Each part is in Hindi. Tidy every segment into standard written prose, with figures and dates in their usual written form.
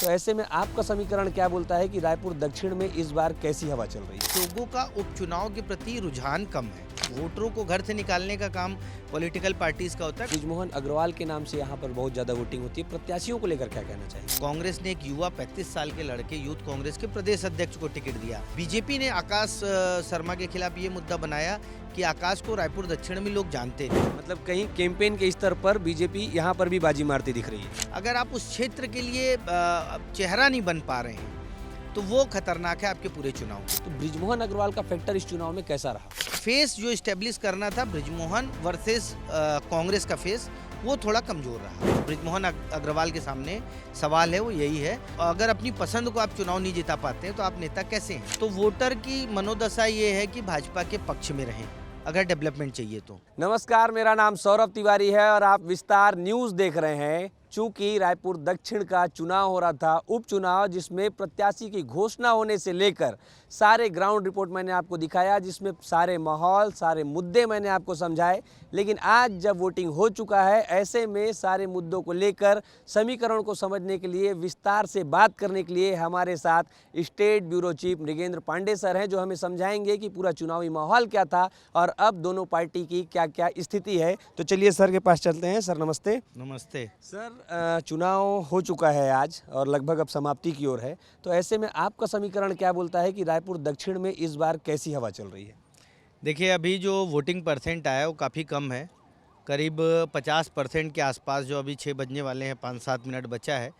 तो ऐसे में आपका समीकरण क्या बोलता है कि रायपुर दक्षिण में इस बार कैसी हवा चल रही है? लोगों का उपचुनाव के प्रति रुझान कम है। वोटरों को घर से निकालने का काम पॉलिटिकल पार्टीज का होता है। बृजमोहन अग्रवाल के नाम से यहाँ पर बहुत ज्यादा वोटिंग होती है, प्रत्याशियों को लेकर क्या कहना चाहिए? कांग्रेस ने एक युवा 35 साल के लड़के यूथ कांग्रेस के प्रदेश अध्यक्ष को टिकट दिया। बीजेपी ने आकाश शर्मा के खिलाफ ये मुद्दा बनाया कि आकाश को रायपुर दक्षिण में लोग जानते नहीं। मतलब कहीं कैंपेन के स्तर पर बीजेपी यहाँ पर भी बाजी मारती दिख रही है। अगर आप उस क्षेत्र के लिए चेहरा नहीं बन पा रहे हैं तो वो खतरनाक है आपके पूरे चुनाव। तो बृजमोहन अग्रवाल का फैक्टर इस चुनाव में कैसा रहा? फेस जो इस्टेब्लिश करना था बृजमोहन वर्सेस कांग्रेस का फेस, वो थोड़ा कमजोर रहा। बृजमोहन अग्रवाल के सामने सवाल है वो यही है, अगर अपनी पसंद को आप चुनाव नहीं जिता पाते हैं तो आप नेता कैसे हैं? तो वोटर की मनोदशा ये है कि भाजपा के पक्ष में रहें अगर डेवलपमेंट चाहिए तो। नमस्कार, मेरा नाम सौरभ तिवारी है और आप विस्तार न्यूज़ देख रहे हैं। चूंकि रायपुर दक्षिण का चुनाव हो रहा था, उपचुनाव, जिसमें प्रत्याशी की घोषणा होने से लेकर सारे ग्राउंड रिपोर्ट मैंने आपको दिखाया, जिसमें सारे माहौल, सारे मुद्दे मैंने आपको समझाए। लेकिन आज जब वोटिंग हो चुका है, ऐसे में सारे मुद्दों को लेकर समीकरण को समझने के लिए, विस्तार से बात करने के लिए हमारे साथ state bureau chief Mrigendra Pandey sir हैं, जो हमें समझाएंगे कि पूरा चुनावी माहौल क्या था और अब दोनों पार्टी की क्या क्या स्थिति है। तो चलिए सर के पास चलते हैं। सर नमस्ते। नमस्ते सर, चुनाव हो चुका है आज और लगभग अब समाप्ति की ओर है, तो ऐसे में आपका समीकरण क्या बोलता है कि रायपुर दक्षिण में इस बार कैसी हवा चल रही है? देखिए, अभी जो वोटिंग परसेंट आया है वो काफ़ी कम है, करीब 50% के आसपास। जो अभी 6 बजने वाले हैं, 5-7 मिनट बचा है,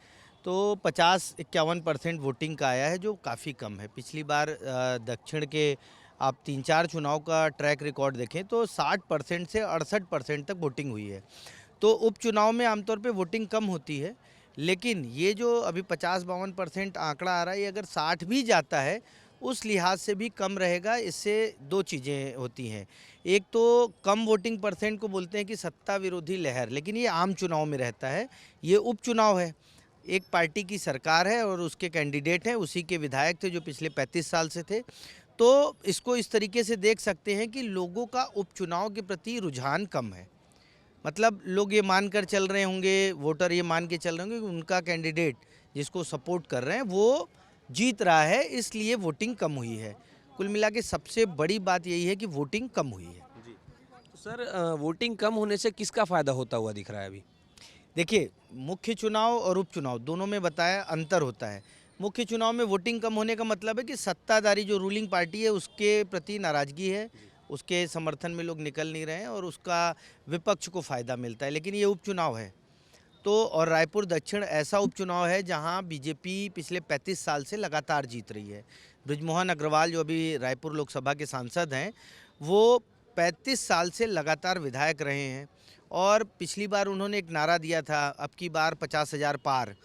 तो 50-51% वोटिंग का आया है, जो काफ़ी कम है। पिछली बार दक्षिण के आप 3-4 चुनाव का ट्रैक रिकॉर्ड देखें तो 60% से 68% तक वोटिंग हुई है। तो उपचुनाव में आमतौर पे वोटिंग कम होती है, लेकिन ये जो अभी 50-52% आंकड़ा आ रहा है, ये अगर 60 भी जाता है उस लिहाज से भी कम रहेगा। इससे दो चीज़ें होती हैं। एक तो कम वोटिंग परसेंट को बोलते हैं कि सत्ता विरोधी लहर, लेकिन ये आम चुनाव में रहता है। ये उपचुनाव है, एक पार्टी की सरकार है और उसके कैंडिडेट हैं, उसी के विधायक थे जो पिछले 35 साल से थे। तो इसको इस तरीके से देख सकते हैं कि लोगों का उपचुनाव के प्रति रुझान कम है। मतलब लोग ये मानकर चल रहे होंगे, वोटर ये मान के चल रहे होंगे कि उनका कैंडिडेट जिसको सपोर्ट कर रहे हैं वो जीत रहा है, इसलिए वोटिंग कम हुई है। कुल मिला के सबसे बड़ी बात यही है कि वोटिंग कम हुई है। जी, तो सर, वोटिंग कम होने से किसका फायदा होता हुआ दिख रहा है अभी? देखिए, मुख्य चुनाव और उपचुनाव दोनों में बताया अंतर होता है। मुख्य चुनाव में वोटिंग कम होने का मतलब है कि सत्ताधारी जो रूलिंग पार्टी है उसके प्रति नाराज़गी है, उसके समर्थन में लोग निकल नहीं रहे हैं और उसका विपक्ष को फ़ायदा मिलता है। लेकिन ये उपचुनाव है तो, और रायपुर दक्षिण ऐसा उपचुनाव है जहां बीजेपी पिछले 35 साल से लगातार जीत रही है। बृजमोहन अग्रवाल जो अभी रायपुर लोकसभा के सांसद हैं, वो 35 साल से लगातार विधायक रहे हैं और पिछली बार उन्होंने एक नारा दिया था, अब की बार 50,000 पार।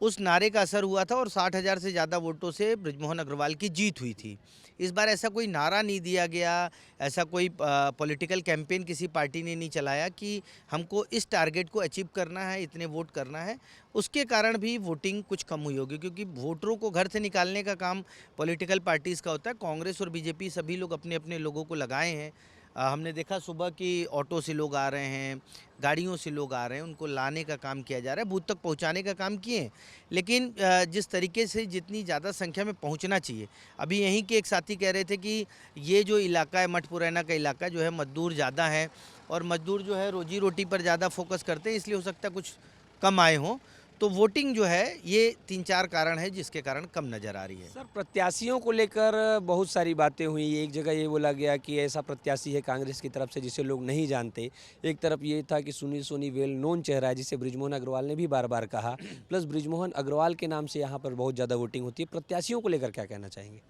उस नारे का असर हुआ था और 60,000 से ज़्यादा वोटों से बृजमोहन अग्रवाल की जीत हुई थी। इस बार ऐसा कोई नारा नहीं दिया गया, ऐसा कोई पॉलिटिकल कैंपेन किसी पार्टी ने नहीं चलाया कि हमको इस टारगेट को अचीव करना है, इतने वोट करना है। उसके कारण भी वोटिंग कुछ कम हुई होगी, क्योंकि वोटरों को घर से निकालने का काम पॉलिटिकल पार्टीज़ का होता है। कांग्रेस और बीजेपी सभी लोग अपने अपने लोगों को लगाए हैं। हमने देखा सुबह कि ऑटो से लोग आ रहे हैं, गाड़ियों से लोग आ रहे हैं, उनको लाने का काम किया जा रहा है, बूथ तक पहुंचाने का काम किए। लेकिन जिस तरीके से जितनी ज़्यादा संख्या में पहुंचना चाहिए, अभी यहीं के एक साथी कह रहे थे कि ये जो इलाका है, मठपुरैना का इलाका जो है, मजदूर ज़्यादा हैं और मजदूर जो है रोजी रोटी पर ज़्यादा फोकस करते हैं, इसलिए हो सकता है कुछ कम आए हों। तो वोटिंग जो है, ये 3-4 कारण है जिसके कारण कम नज़र आ रही है। सर, प्रत्याशियों को लेकर बहुत सारी बातें हुई। एक जगह ये बोला गया कि ऐसा प्रत्याशी है कांग्रेस की तरफ से जिसे लोग नहीं जानते। एक तरफ ये था कि सुनील सोनी वेल नोन चेहरा है, जिसे बृजमोहन अग्रवाल ने भी बार बार कहा। प्लस बृजमोहन अग्रवाल के नाम से यहाँ पर बहुत ज़्यादा वोटिंग होती है। प्रत्याशियों को लेकर क्या कहना चाहेंगे?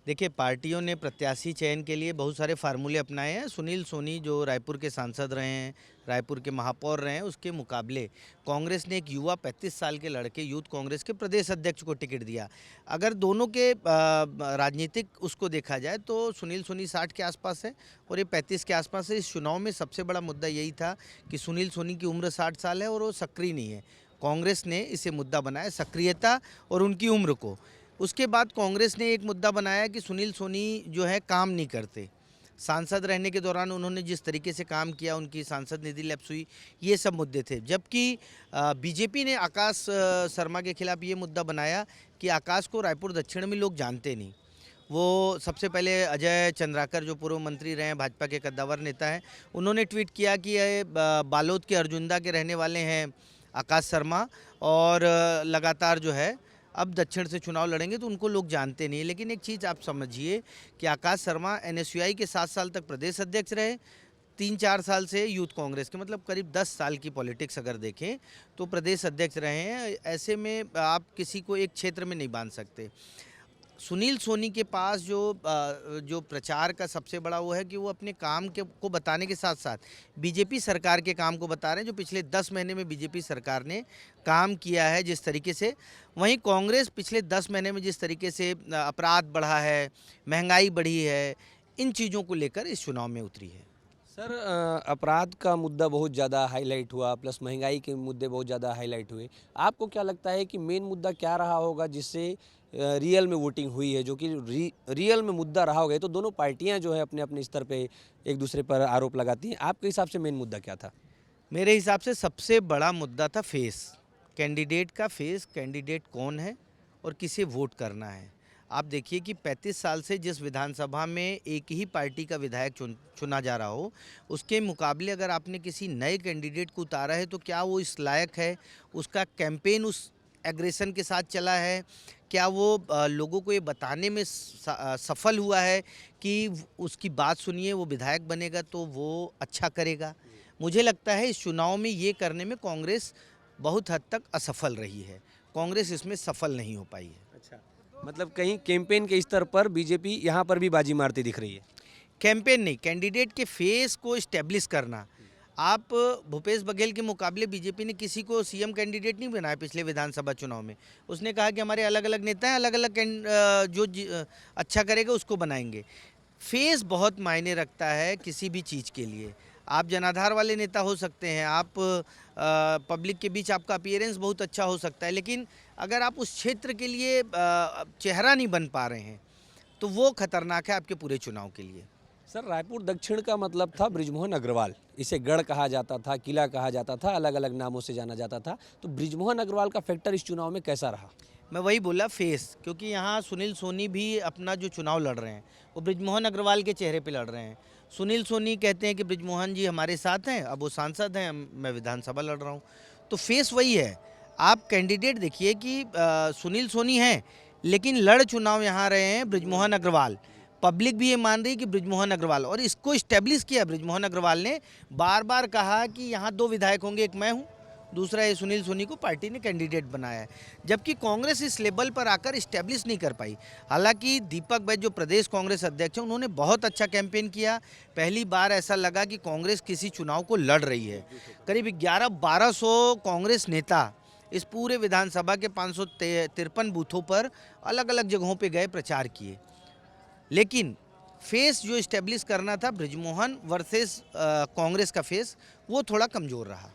देखिए, पार्टियों ने प्रत्याशी चयन के लिए बहुत सारे फार्मूले अपनाए हैं। सुनील सोनी जो रायपुर के सांसद रहे हैं, रायपुर के महापौर रहे हैं, उसके मुकाबले कांग्रेस ने एक युवा 35 साल के लड़के यूथ कांग्रेस के प्रदेश अध्यक्ष को टिकट दिया। अगर दोनों के राजनीतिक उसको देखा जाए तो सुनील सोनी 60 के आसपास है और ये 35 के आसपास है। इस चुनाव में सबसे बड़ा मुद्दा यही था कि सुनील सोनी की उम्र 60 साल है और वो सक्रिय नहीं है। कांग्रेस ने इसे मुद्दा बनाया, सक्रियता और उनकी उम्र को। उसके बाद कांग्रेस ने एक मुद्दा बनाया कि सुनील सोनी जो है काम नहीं करते, सांसद रहने के दौरान उन्होंने जिस तरीके से काम किया, उनकी सांसद निधि लैप्स हुई, ये सब मुद्दे थे। जबकि बीजेपी ने आकाश शर्मा के खिलाफ ये मुद्दा बनाया कि आकाश को रायपुर दक्षिण में लोग जानते नहीं। वो सबसे पहले अजय चंद्राकर जो पूर्व मंत्री रहे हैं, भाजपा के कद्दावर नेता हैं, उन्होंने ट्वीट किया कि ये बालोद के अर्जुंदा के रहने वाले हैं आकाश शर्मा, और लगातार जो है अब दक्षिण से चुनाव लड़ेंगे तो उनको लोग जानते नहीं। लेकिन एक चीज़ आप समझिए कि आकाश शर्मा एनएसयूआई के 7 साल तक प्रदेश अध्यक्ष रहे, 3-4 साल से यूथ कांग्रेस के, मतलब करीब 10 साल की पॉलिटिक्स अगर देखें तो प्रदेश अध्यक्ष रहे हैं। ऐसे में आप किसी को एक क्षेत्र में नहीं बांध सकते। सुनील सोनी के पास जो प्रचार का सबसे बड़ा वो है कि वो अपने काम को बताने के साथ साथ बीजेपी सरकार के काम को बता रहे हैं, जो पिछले 10 महीने में बीजेपी सरकार ने काम किया है जिस तरीके से। वहीं कांग्रेस पिछले 10 महीने में जिस तरीके से अपराध बढ़ा है, महंगाई बढ़ी है, इन चीज़ों को लेकर इस चुनाव में उतरी है। सर, अपराध का मुद्दा बहुत ज़्यादा हाईलाइट हुआ, प्लस महंगाई के मुद्दे बहुत ज़्यादा हाईलाइट हुए। आपको क्या लगता है कि मेन मुद्दा क्या रहा होगा जिससे रियल में वोटिंग हुई है, जो कि रियल में मुद्दा रहा होगा? तो दोनों पार्टियां जो है अपने अपने स्तर पे एक दूसरे पर आरोप लगाती हैं। आपके हिसाब से मेन मुद्दा क्या था? मेरे हिसाब से सबसे बड़ा मुद्दा था फेस, कैंडिडेट का फेस, कैंडिडेट कौन है और किसे वोट करना है। आप देखिए कि 35 साल से जिस विधानसभा में एक ही पार्टी का विधायक चुना जा रहा हो, उसके मुकाबले अगर आपने किसी नए कैंडिडेट को उतारा है तो क्या वो इस लायक है? उसका कैंपेन उस एग्रेशन के साथ चला है? क्या वो लोगों को ये बताने में सफल हुआ है कि उसकी बात सुनिए, वो विधायक बनेगा तो वो अच्छा करेगा? मुझे लगता है इस चुनाव में ये करने में कांग्रेस बहुत हद तक असफल रही है। कांग्रेस इसमें सफल नहीं हो पाई है। अच्छा, मतलब कहीं कैंपेन के स्तर पर बीजेपी यहाँ पर भी बाजी मारती दिख रही है। कैंपेन नहीं, कैंडिडेट के फेस को इस्टेब्लिश करना। आप भूपेश बघेल के मुकाबले बीजेपी ने किसी को सीएम कैंडिडेट नहीं बनाया पिछले विधानसभा चुनाव में। उसने कहा कि हमारे अलग अलग नेता हैं, अलग अलग अच्छा करेगा उसको बनाएंगे। फेस बहुत मायने रखता है किसी भी चीज़ के लिए। आप जनाधार वाले नेता हो सकते हैं, आप पब्लिक के बीच आपका अपीयरेंस बहुत अच्छा हो सकता है, लेकिन अगर आप उस क्षेत्र के लिए चेहरा नहीं बन पा रहे हैं तो वो खतरनाक है आपके पूरे चुनाव के लिए। सर, रायपुर दक्षिण का मतलब था बृजमोहन अग्रवाल। इसे गढ़ कहा जाता था, किला कहा जाता था, अलग अलग नामों से जाना जाता था। तो बृजमोहन अग्रवाल का फैक्टर इस चुनाव में कैसा रहा? मैं वही बोला, फेस, क्योंकि यहाँ सुनील सोनी भी अपना जो चुनाव लड़ रहे हैं वो बृजमोहन अग्रवाल के चेहरे पे लड़ रहे हैं। सुनील सोनी कहते हैं कि बृजमोहन जी हमारे साथ हैं, अब वो सांसद हैं, मैं विधानसभा लड़ रहा हूँ, तो फेस वही है। आप कैंडिडेट देखिए कि सुनील सोनी हैं, लेकिन लड़ चुनाव यहाँ रहे हैं बृजमोहन अग्रवाल। पब्लिक भी ये मान रही है कि बृजमोहन अग्रवाल, और इसको इस्टेब्लिश किया बृजमोहन अग्रवाल ने। बार बार कहा कि यहाँ 2 विधायक होंगे, एक मैं हूँ, दूसरा ये सुनील सोनी को पार्टी ने कैंडिडेट बनाया है। जबकि कांग्रेस इस लेवल पर आकर इस्टेब्लिश नहीं कर पाई। हालांकि दीपक बैज जो प्रदेश कांग्रेस अध्यक्ष हैं, उन्होंने बहुत अच्छा कैंपेन किया। पहली बार ऐसा लगा कि कांग्रेस किसी चुनाव को लड़ रही है। करीब 1100-1200 कांग्रेस नेता इस पूरे विधानसभा के 553 बूथों पर अलग अलग जगहों पर गए, प्रचार किए। लेकिन फेस जो इस्टेब्लिश करना था बृजमोहन वर्सेस कांग्रेस का फेस, वो थोड़ा कमज़ोर रहा।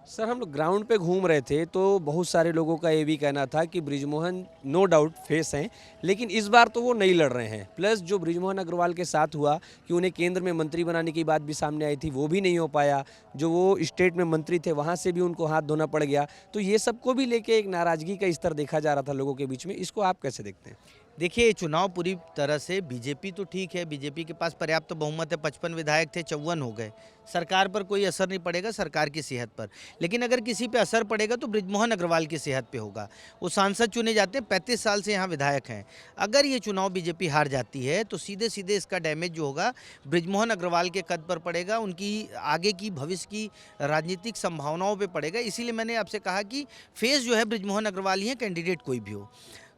सर, हम लोग ग्राउंड पे घूम रहे थे तो बहुत सारे लोगों का ये भी कहना था कि बृजमोहन नो डाउट फेस हैं, लेकिन इस बार तो वो नहीं लड़ रहे हैं। प्लस जो बृजमोहन अग्रवाल के साथ हुआ कि उन्हें केंद्र में मंत्री बनाने की बात भी सामने आई थी, वो भी नहीं हो पाया। जो वो स्टेट में मंत्री थे वहाँ से भी उनको हाथ धोना पड़ गया। तो ये सबको भी लेके एक नाराज़गी का स्तर देखा जा रहा था लोगों के बीच में। इसको आप कैसे देखते हैं? देखिए, चुनाव पूरी तरह से बीजेपी तो ठीक है, बीजेपी के पास पर्याप्त बहुमत है, 55 विधायक थे, 54 हो गए। सरकार पर कोई असर नहीं पड़ेगा, सरकार की सेहत पर। लेकिन अगर किसी पे असर पड़ेगा तो बृजमोहन अग्रवाल की सेहत पे होगा। वो सांसद चुने जाते हैं, 35 साल से यहाँ विधायक हैं। अगर ये चुनाव बीजेपी हार जाती है तो सीधे सीधे इसका डैमेज जो होगा बृजमोहन अग्रवाल के कद पर पड़ेगा, उनकी आगे की भविष्य की राजनीतिक संभावनाओं पर पड़ेगा। इसीलिए मैंने आपसे कहा कि फेस जो है बृजमोहन अग्रवाल ही है, कैंडिडेट कोई भी हो।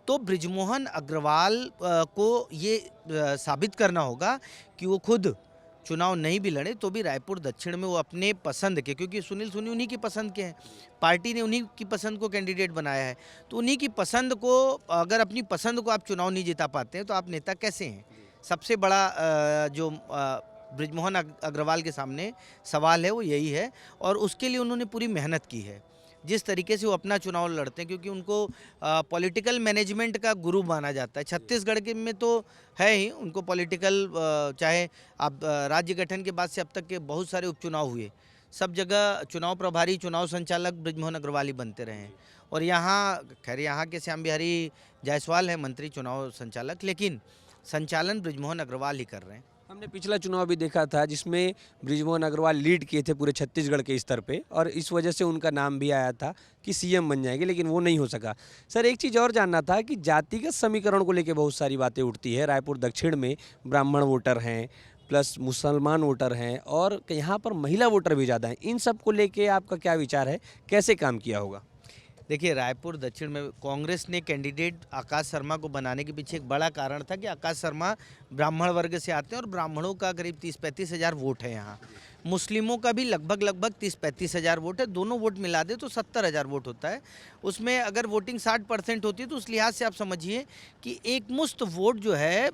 तो बृजमोहन अग्रवाल को ये साबित करना होगा कि वो खुद चुनाव नहीं भी लड़े तो भी रायपुर दक्षिण में वो अपने पसंद के, क्योंकि सुनील सोनी उन्हीं की पसंद के हैं, पार्टी ने उन्हीं की पसंद को कैंडिडेट बनाया है, तो उन्हीं की पसंद को, अगर अपनी पसंद को आप चुनाव नहीं जिता पाते हैं तो आप नेता कैसे हैं? सबसे बड़ा जो बृजमोहन अग्रवाल के सामने सवाल है वो यही है, और उसके लिए उन्होंने पूरी मेहनत की है। जिस तरीके से वो अपना चुनाव लड़ते हैं, क्योंकि उनको पॉलिटिकल मैनेजमेंट का गुरु माना जाता है। छत्तीसगढ़ के में तो है ही, उनको पॉलिटिकल चाहे आप राज्य गठन के बाद से अब तक के बहुत सारे उपचुनाव हुए, सब जगह चुनाव प्रभारी, चुनाव संचालक बृजमोहन अग्रवाल ही बनते रहे हैं। और यहाँ खैर यहाँ के श्याम बिहारी जायसवाल है मंत्री चुनाव संचालक, लेकिन संचालन बृजमोहन अग्रवाल ही कर रहे हैं। हमने पिछला चुनाव भी देखा था जिसमें बृजमोहन अग्रवाल लीड किए थे पूरे छत्तीसगढ़ के स्तर पे, और इस वजह से उनका नाम भी आया था कि सीएम बन जाएंगे, लेकिन वो नहीं हो सका। सर, एक चीज़ और जानना था कि जातिगत समीकरण को लेकर बहुत सारी बातें उठती है। रायपुर दक्षिण में ब्राह्मण वोटर हैं, प्लस मुसलमान वोटर हैं, और यहाँ पर महिला वोटर भी ज़्यादा हैं। इन सब को लेके आपका क्या विचार है, कैसे काम किया होगा? देखिए, रायपुर दक्षिण में कांग्रेस ने कैंडिडेट आकाश शर्मा को बनाने के पीछे एक बड़ा कारण था कि आकाश शर्मा ब्राह्मण वर्ग से आते हैं और ब्राह्मणों का करीब 30-35 हज़ार वोट है यहाँ। मुस्लिमों का भी लगभग 30-35 हज़ार वोट है। दोनों वोट मिला दे तो 70 हज़ार वोट होता है। उसमें अगर वोटिंग 60% होती है तो उस लिहाज से आप समझिए कि एक मुश्त वोट जो है,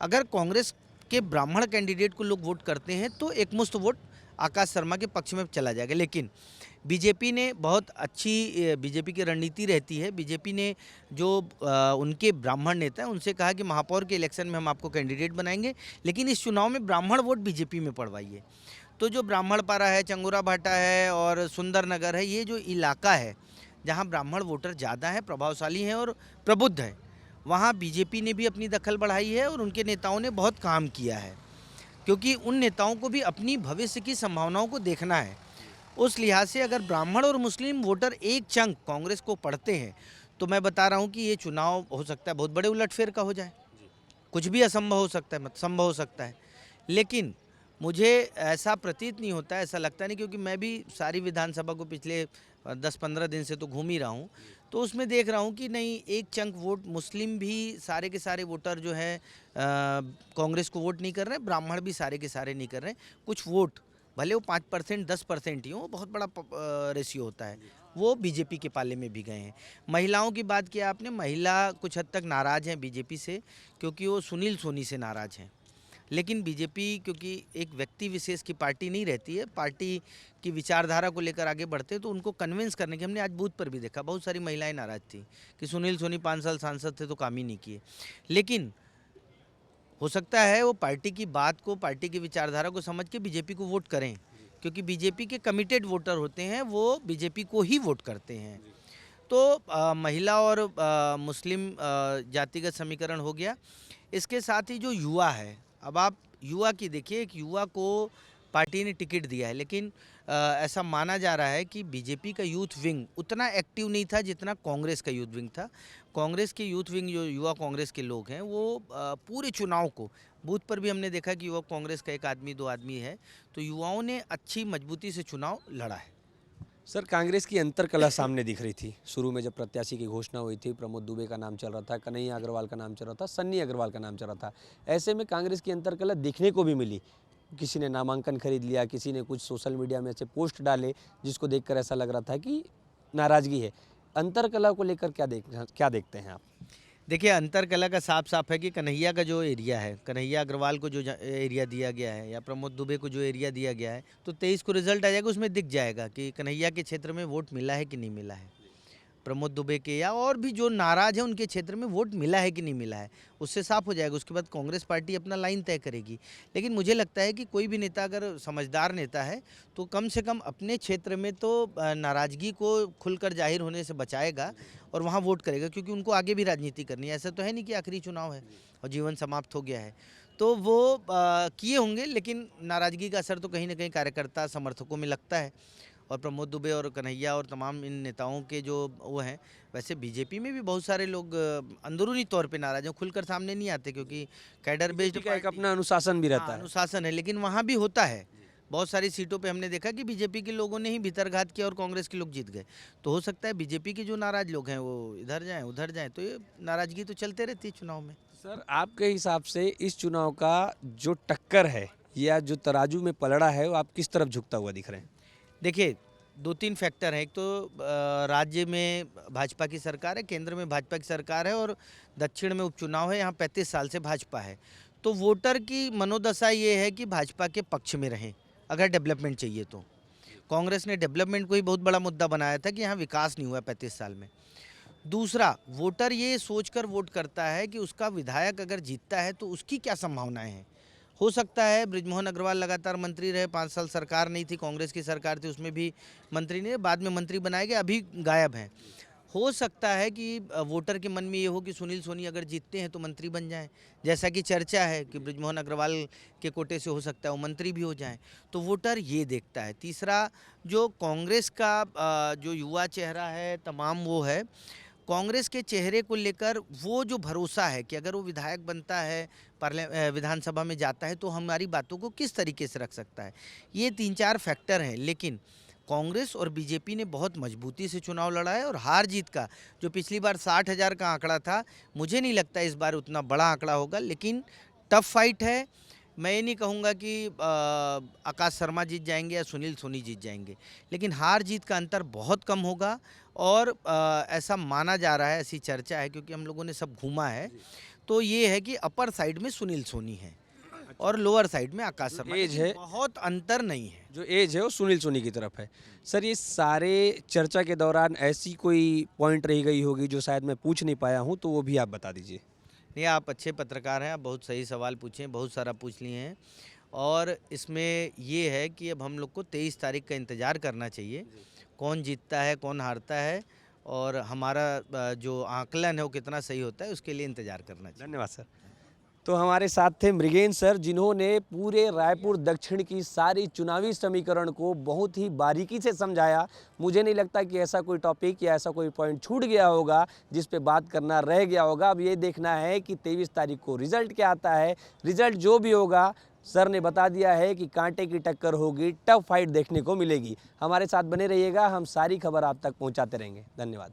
अगर कांग्रेस के ब्राह्मण कैंडिडेट को लोग वोट करते हैं तो एक मुश्त वोट आकाश शर्मा के पक्ष में चला जाएगा। लेकिन बीजेपी ने बहुत अच्छी, बीजेपी की रणनीति रहती है। बीजेपी ने जो उनके ब्राह्मण नेता हैं उनसे कहा कि महापौर के इलेक्शन में हम आपको कैंडिडेट बनाएंगे, लेकिन इस चुनाव में ब्राह्मण वोट बीजेपी में पड़वाइए। तो जो ब्राह्मणपारा है, चंगोरा भाटा है और सुंदरनगर है, ये जो इलाका है जहाँ ब्राह्मण वोटर ज़्यादा हैं, प्रभावशाली हैं और प्रबुद्ध हैं, वहाँ बीजेपी ने भी अपनी दखल बढ़ाई है और उनके नेताओं ने बहुत काम किया है, क्योंकि उन नेताओं को भी अपनी भविष्य की संभावनाओं को देखना है। उस लिहाज से अगर ब्राह्मण और मुस्लिम वोटर एक चंक कांग्रेस को पढ़ते हैं तो मैं बता रहा हूं कि ये चुनाव हो सकता है बहुत बड़े उलटफेर का हो जाए। कुछ भी असंभव हो सकता है, संभव हो सकता है, लेकिन मुझे ऐसा प्रतीत नहीं होता है, ऐसा लगता नहीं, क्योंकि मैं भी सारी विधानसभा को पिछले 10-15 दिन से तो घूम ही रहा हूँ, तो उसमें देख रहा हूँ कि नहीं, एक चंक वोट मुस्लिम भी सारे के सारे वोटर जो है कांग्रेस को वोट नहीं कर रहे हैं, ब्राह्मण भी सारे के सारे नहीं कर रहे हैं। कुछ वोट भले वो 5% 10% ही हो, बहुत बड़ा रेशियो होता है, वो बीजेपी के पाले में भी गए हैं। महिलाओं की बात किया आपने, महिला कुछ हद तक नाराज़ हैं बीजेपी से, क्योंकि वो सुनील सोनी से नाराज़ हैं। लेकिन बीजेपी क्योंकि एक व्यक्ति विशेष की पार्टी नहीं रहती है, पार्टी की विचारधारा को लेकर आगे बढ़ते हैं, तो उनको कन्विंस करने की, हमने आज बूथ पर भी देखा, बहुत सारी महिलाएं नाराज़ थी कि सुनील सोनी 5 साल सांसद थे तो काम ही नहीं किए। लेकिन हो सकता है वो पार्टी की बात को, पार्टी की विचारधारा को समझ के बीजेपी को वोट करें, क्योंकि बीजेपी के कमिटेड वोटर होते हैं, वो बीजेपी को ही वोट करते हैं। तो महिला और मुस्लिम जातिगत समीकरण हो गया। इसके साथ ही जो युवा है, अब आप युवा की देखिए, एक युवा को पार्टी ने टिकट दिया है, लेकिन ऐसा माना जा रहा है कि बीजेपी का यूथ विंग उतना एक्टिव नहीं था जितना कांग्रेस का यूथ विंग था। कांग्रेस के यूथ विंग, जो युवा कांग्रेस के लोग हैं, वो पूरे चुनाव को, बूथ पर भी हमने देखा कि युवा कांग्रेस का 1 आदमी 2 आदमी है, तो युवाओं ने अच्छी मजबूती से चुनाव लड़ा है। सर, कांग्रेस की अंतरकला सामने दिख रही थी। शुरू में जब प्रत्याशी की घोषणा हुई थी, प्रमोद दुबे का नाम चल रहा था, कन्हैया अग्रवाल का नाम चल रहा था, सन्नी अग्रवाल का नाम चल रहा था। ऐसे में कांग्रेस की अंतरकला देखने को भी मिली। किसी ने नामांकन खरीद लिया, किसी ने कुछ सोशल मीडिया में ऐसे पोस्ट डाले जिसको देखकर ऐसा लग रहा था कि नाराज़गी है। अंतरकला को लेकर क्या देखते हैं आप? देखिए, अंतरकला का साफ साफ है कि कन्हैया का जो एरिया है, कन्हैया अग्रवाल को जो एरिया दिया गया है या प्रमोद दुबे को जो एरिया दिया गया है, तो 23 को रिजल्ट आ जाएगा, उसमें दिख जाएगा कि कन्हैया के क्षेत्र में वोट मिला है कि नहीं मिला है। प्रमोद दुबे के या और भी जो नाराज है उनके क्षेत्र में वोट मिला है कि नहीं मिला है, उससे साफ हो जाएगा। उसके बाद कांग्रेस पार्टी अपना लाइन तय करेगी। लेकिन मुझे लगता है कि कोई भी नेता अगर समझदार नेता है तो कम से कम अपने क्षेत्र में तो नाराज़गी को खुलकर जाहिर होने से बचाएगा और वहाँ वोट करेगा, क्योंकि उनको आगे भी राजनीति करनी है। ऐसा तो है नहीं कि आखिरी चुनाव है और जीवन समाप्त हो गया है, तो वो किए होंगे, लेकिन नाराज़गी का असर तो कहीं ना कहीं कार्यकर्ता समर्थकों में लगता है। और प्रमोद दुबे और कन्हैया और तमाम इन नेताओं के जो वो हैं, वैसे बीजेपी में भी बहुत सारे लोग अंदरूनी तौर पे नाराज हैं, खुलकर सामने नहीं आते, क्योंकि कैडर बेस्ड का एक अपना अनुशासन भी रहता है। अनुशासन है, लेकिन वहाँ भी होता है। बहुत सारी सीटों पे हमने देखा कि बीजेपी के लोगों ने ही भीतरघात किया और कांग्रेस के लोग जीत गए। तो हो सकता है बीजेपी के जो नाराज लोग हैं वो इधर जाएं उधर जाएं, तो ये नाराजगी तो चलते रहती है चुनाव में। सर, आपके हिसाब से इस चुनाव का जो टक्कर है या जो तराजू में पलड़ा है, वो आप किस तरफ झुकता हुआ दिख रहे हैं? देखिए, 2-3 फैक्टर हैं। एक तो राज्य में भाजपा की सरकार है, केंद्र में भाजपा की सरकार है और दक्षिण में उपचुनाव है। यहाँ 35 साल से भाजपा है, तो वोटर की मनोदशा ये है कि भाजपा के पक्ष में रहें अगर डेवलपमेंट चाहिए तो। कांग्रेस ने डेवलपमेंट को ही बहुत बड़ा मुद्दा बनाया था कि यहाँ विकास नहीं हुआ 35 साल में। दूसरा, वोटर ये सोचकर वोट करता है कि उसका विधायक अगर जीतता है तो उसकी क्या संभावनाएं हैं। हो सकता है बृजमोहन अग्रवाल लगातार मंत्री रहे, 5 साल सरकार नहीं थी, कांग्रेस की सरकार थी, उसमें भी मंत्री नहीं, बाद में मंत्री बनाए गए, अभी गायब हैं। हो सकता है कि वोटर के मन में ये हो कि सुनील सोनी अगर जीतते हैं तो मंत्री बन जाएं, जैसा कि चर्चा है कि बृजमोहन अग्रवाल के कोटे से हो सकता है वो मंत्री भी हो जाएं, तो वोटर ये देखता है। तीसरा, जो कांग्रेस का जो युवा चेहरा है तमाम वो है, कांग्रेस के चेहरे को लेकर वो जो भरोसा है कि अगर वो विधायक बनता है, विधानसभा में जाता है तो हमारी बातों को किस तरीके से रख सकता है, ये 3-4 फैक्टर हैं। लेकिन कांग्रेस और बीजेपी ने बहुत मजबूती से चुनाव लड़ा है और हार जीत का जो पिछली बार 60,000 का आंकड़ा था, मुझे नहीं लगता इस बार उतना बड़ा आंकड़ा होगा, लेकिन टफ फाइट है। मैं ये नहीं कहूँगा कि आकाश शर्मा जीत जाएंगे या सुनील सोनी जीत जाएंगे, लेकिन हार जीत का अंतर बहुत कम होगा। और ऐसा माना जा रहा है, ऐसी चर्चा है क्योंकि हम लोगों ने सब घूमा है, तो ये है कि अपर साइड में सुनील सोनी है और लोअर साइड में आकाश शर्मा, एज है, बहुत अंतर नहीं है। जो एज है वो सुनील सोनी की तरफ है। सर, ये सारे चर्चा के दौरान ऐसी कोई पॉइंट रह गई होगी जो शायद मैं पूछ नहीं पाया हूँ, तो वो भी आप बता दीजिए। नहीं, आप अच्छे पत्रकार हैं, आप बहुत सही सवाल पूछे, बहुत सारा पूछ लिए हैं। और इसमें ये है कि अब हम लोग को 23 तारीख का इंतज़ार करना चाहिए, कौन जीतता है कौन हारता है, और हमारा जो आकलन है वो कितना सही होता है, उसके लिए इंतज़ार करना चाहिए। धन्यवाद सर। तो हमारे साथ थे मृगेन सर, जिन्होंने पूरे रायपुर दक्षिण की सारी चुनावी समीकरण को बहुत ही बारीकी से समझाया। मुझे नहीं लगता कि ऐसा कोई टॉपिक या ऐसा कोई पॉइंट छूट गया होगा जिस पे बात करना रह गया होगा। अब ये देखना है कि 23 तारीख को रिजल्ट क्या आता है। रिजल्ट जो भी होगा, सर ने बता दिया है कि कांटे की टक्कर होगी, टफ फाइट देखने को मिलेगी। हमारे साथ बने रहिएगा, हम सारी खबर आप तक पहुँचाते रहेंगे। धन्यवाद।